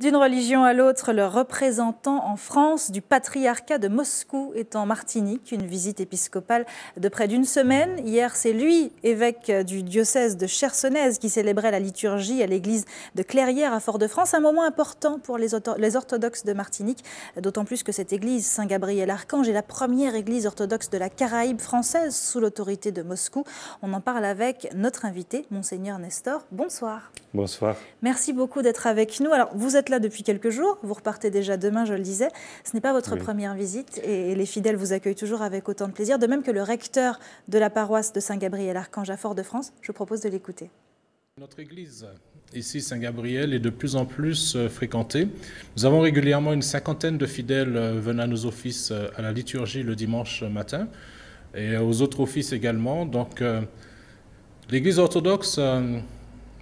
D'une religion à l'autre, le représentant en France du patriarcat de Moscou est en Martinique. Une visite épiscopale de près d'une semaine. Hier, c'est lui, évêque du diocèse de Chersonèse, qui célébrait la liturgie à l'église de Clairières à Fort-de-France. Un moment important pour les orthodoxes de Martinique, d'autant plus que cette église, Saint-Gabriel-Archange, est la première église orthodoxe de la Caraïbe française sous l'autorité de Moscou. On en parle avec notre invité, Monseigneur Nestor. Bonsoir. Bonsoir. Merci beaucoup d'être avec nous. Alors, vous êtes là depuis quelques jours, vous repartez déjà demain, je le disais. Ce n'est pas votre première visite et les fidèles vous accueillent toujours avec autant de plaisir, de même que le recteur de la paroisse de Saint-Gabriel-Archange à Fort-de-France. Je vous propose de l'écouter. Notre église, ici Saint-Gabriel, est de plus en plus fréquentée. Nous avons régulièrement une cinquantaine de fidèles venant à nos offices à la liturgie le dimanche matin et aux autres offices également. Donc, l'église orthodoxe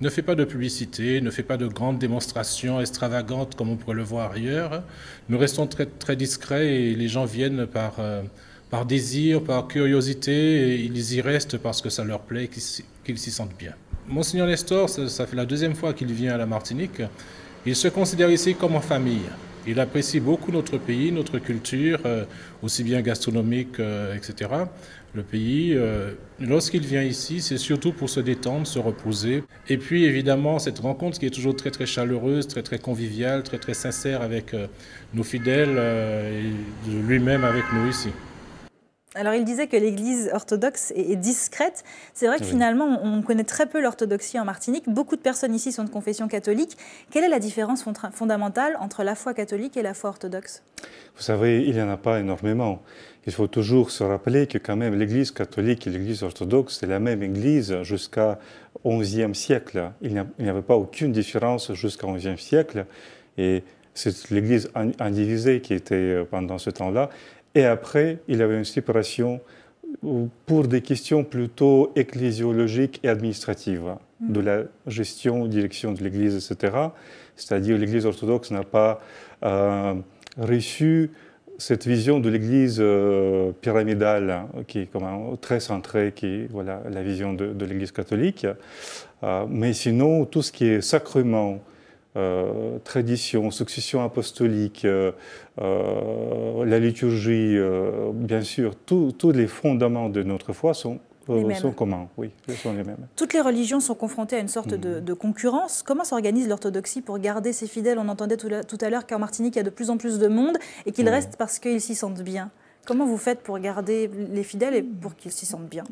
ne fait pas de publicité, ne fait pas de grandes démonstrations extravagantes comme on pourrait le voir ailleurs. Nous restons très, très discrets et les gens viennent par désir, par curiosité, et ils y restent parce que ça leur plaît, qu'ils s'y sentent bien. Monseigneur Nestor, ça fait la deuxième fois qu'il vient à la Martinique. Il se considère ici comme en famille. Il apprécie beaucoup notre pays, notre culture, aussi bien gastronomique, etc. Le pays, lorsqu'il vient ici, c'est surtout pour se détendre, se reposer. Et puis évidemment, cette rencontre qui est toujours très très chaleureuse, très très conviviale, très très sincère avec nos fidèles et lui-même avec nous ici. Alors, il disait que l'Église orthodoxe est discrète. C'est vrai que finalement, on connaît très peu l'orthodoxie en Martinique. Beaucoup de personnes ici sont de confession catholique. Quelle est la différence fondamentale entre la foi catholique et la foi orthodoxe? Vous savez, il n'y en a pas énormément. Il faut toujours se rappeler que quand même l'Église catholique et l'Église orthodoxe, c'est la même Église jusqu'au XIe siècle. Il n'y avait pas aucune différence jusqu'au XIe siècle. Et c'est l'Église indivisée qui était pendant ce temps-là. Et après, il y avait une séparation pour des questions plutôt ecclésiologiques et administratives, de la gestion, direction de l'Église, etc. C'est-à-dire l'Église orthodoxe n'a pas reçu cette vision de l'Église pyramidale, qui est comme très centrée, qui est voilà, la vision de l'Église catholique. Mais sinon, tout ce qui est sacrement, tradition, succession apostolique, la liturgie, bien sûr, tous les fondements de notre foi sont communs, oui, sont les mêmes. Toutes les religions sont confrontées à une sorte de concurrence. Comment s'organise l'orthodoxie pour garder ses fidèles? On entendait tout à l'heure qu'en Martinique, il y a de plus en plus de monde et qu'ils restent parce qu'ils s'y sentent bien. Comment vous faites pour garder les fidèles et pour qu'ils s'y sentent bien?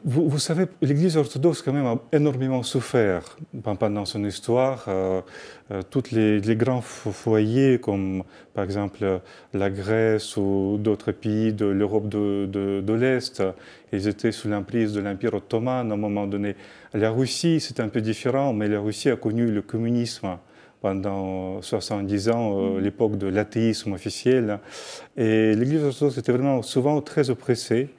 Vous savez, l'Église orthodoxe quand même a énormément souffert pendant son histoire. Tous les grands foyers, comme par exemple la Grèce ou d'autres pays de l'Europe de l'Est, ils étaient sous l'emprise de l'Empire ottoman à un moment donné. La Russie, c'est un peu différent, mais la Russie a connu le communisme pendant 70 ans, l'époque de l'athéisme officiel. Et l'Église orthodoxe était vraiment souvent très oppressée,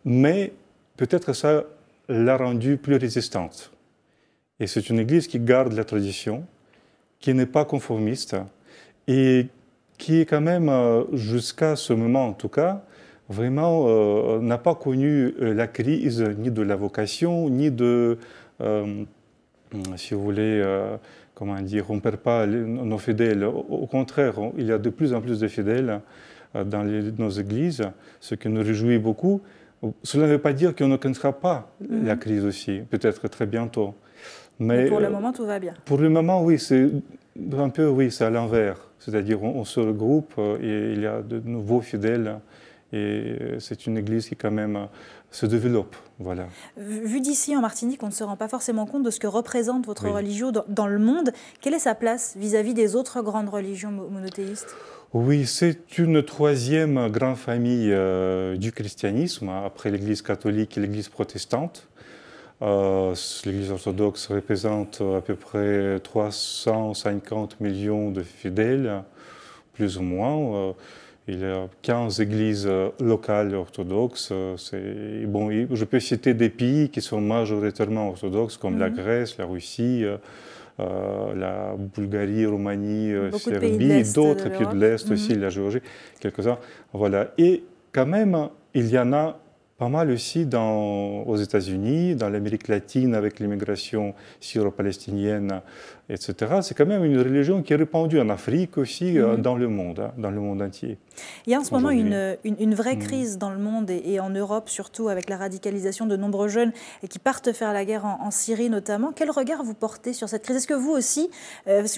mais peut-être ça l'a rendue plus résistante. Et c'est une Église qui garde la tradition, qui n'est pas conformiste, et qui est quand même, jusqu'à ce moment en tout cas, vraiment n'a pas connu la crise ni de la vocation, ni de, si vous voulez, comment dire, on ne perd pas nos fidèles. Au contraire, il y a de plus en plus de fidèles dans nos églises, ce qui nous réjouit beaucoup. Cela ne veut pas dire qu'on ne connaîtra pas la crise aussi, peut-être très bientôt. Mais pour le moment, tout va bien. Pour le moment, oui, c'est un peu, oui, c'est à l'envers. C'est-à-dire, on se regroupe et il y a de nouveaux fidèles. Et c'est une église qui, quand même, se développe. Voilà. Vu d'ici, en Martinique, on ne se rend pas forcément compte de ce que représente votre religion dans le monde. Quelle est sa place vis-à-vis des autres grandes religions monothéistes? Oui, c'est une troisième grande famille du christianisme, après l'Église catholique et l'Église protestante. L'Église orthodoxe représente à peu près 350 millions de fidèles, plus ou moins. Il y a 15 églises locales orthodoxes. Bon, je peux citer des pays qui sont majoritairement orthodoxes, comme la Grèce, la Russie, la Bulgarie, Roumanie, Serbie, d'autres pays de l'Est aussi, la Géorgie, quelques-uns. Voilà. Et quand même, il y en a pas mal aussi aux États-Unis, dans l'Amérique latine, avec l'immigration syro-palestinienne etc. C'est quand même une religion qui est répandue en Afrique aussi, dans le monde entier. Il y a en ce moment une vraie crise dans le monde et en Europe, surtout avec la radicalisation de nombreux jeunes qui partent faire la guerre en Syrie notamment. Quel regard vous portez sur cette crise? Est-ce que vous aussi,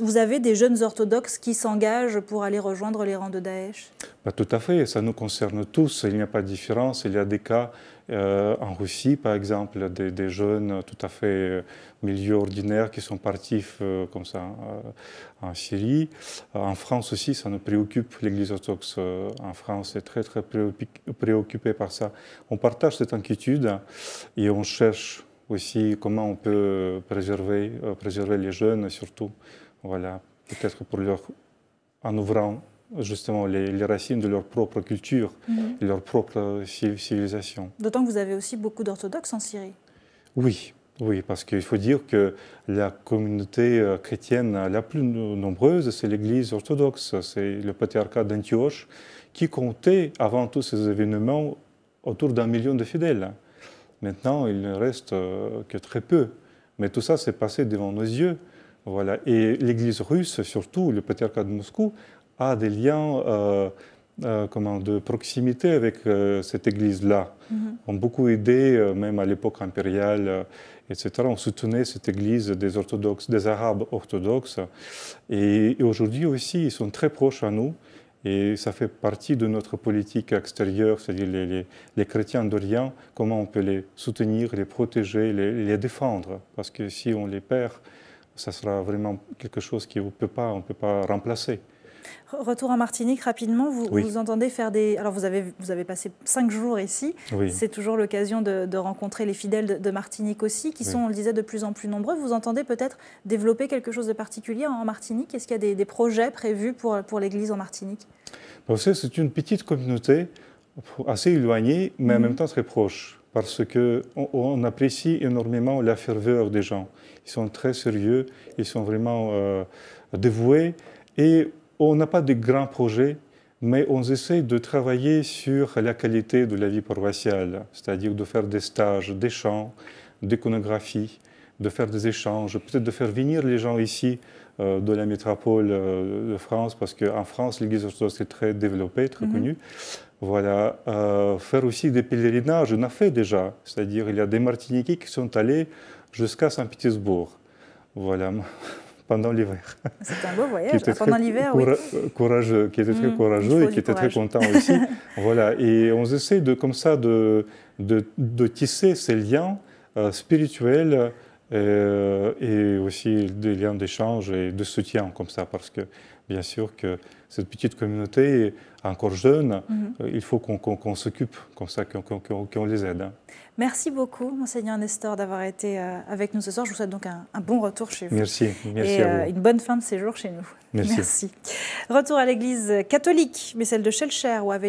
vous avez des jeunes orthodoxes qui s'engagent pour aller rejoindre les rangs de Daesh? Tout à fait, ça nous concerne tous, il n'y a pas de différence. Il y a des cas en Russie, par exemple, des jeunes tout à fait milieu ordinaire qui sont partis comme ça en Syrie. En France aussi, ça nous préoccupe. L'Église orthodoxe en France est très préoccupée par ça. On partage cette inquiétude et on cherche aussi comment on peut préserver les jeunes, surtout, voilà, peut-être en ouvrant justement les racines de leur propre culture, de leur propre civilisation. D'autant que vous avez aussi beaucoup d'orthodoxes en Syrie. Oui, parce qu'il faut dire que la communauté chrétienne la plus nombreuse, c'est l'Église orthodoxe, c'est le patriarcat d'Antioche, qui comptait avant tous ces événements autour d'1 million de fidèles. Maintenant, il ne reste que très peu. Mais tout ça s'est passé devant nos yeux. Voilà. Et l'Église russe, surtout le patriarcat de Moscou, a des liens de proximité avec cette église-là. On beaucoup aidé, même à l'époque impériale, etc. On soutenait cette église des orthodoxes, des arabes orthodoxes. Et aujourd'hui aussi, ils sont très proches à nous. Et ça fait partie de notre politique extérieure, c'est-à-dire les chrétiens d'Orient, comment on peut les soutenir, les protéger, les défendre. Parce que si on les perd, ça sera vraiment quelque chose qu'on ne peut pas remplacer. Retour en Martinique rapidement, vous entendez faire des... Alors vous avez passé 5 jours ici, c'est toujours l'occasion de rencontrer les fidèles de Martinique aussi, qui sont, on le disait, de plus en plus nombreux. Vous entendez peut-être développer quelque chose de particulier en Martinique? Est-ce qu'il y a des projets prévus pour l'Église en Martinique? Vous savez, c'est une petite communauté assez éloignée, mais en même temps très proche, parce qu'on apprécie énormément la ferveur des gens. Ils sont très sérieux, ils sont vraiment dévoués, et on n'a pas de grands projets, mais on essaie de travailler sur la qualité de la vie paroissiale, c'est-à-dire de faire des stages, des chants, d'iconographie, de faire des échanges, peut-être de faire venir les gens ici de la métropole de France, parce qu'en France, l'Église orthodoxe est très développée, très connue. Voilà, faire aussi des pèlerinages, on a fait déjà, c'est-à-dire il y a des Martiniquais qui sont allés jusqu'à Saint-Pétersbourg. Voilà. Pendant l'hiver. C'était un beau voyage. Pendant l'hiver, oui. Courageux, qui était très courageux et qui était très content aussi. Voilà. Et on essaie comme ça de tisser ces liens spirituels et aussi des liens d'échange et de soutien comme ça, parce que bien sûr que cette petite communauté est encore jeune, il faut qu'on s'occupe comme ça, qu'on les aide. Merci beaucoup, Monseigneur Nestor, d'avoir été avec nous ce soir. Je vous souhaite donc un bon retour chez vous. Merci et à vous. Une bonne fin de séjour chez nous. Merci. Retour à l'Église catholique, mais celle de Schœlcher, où avait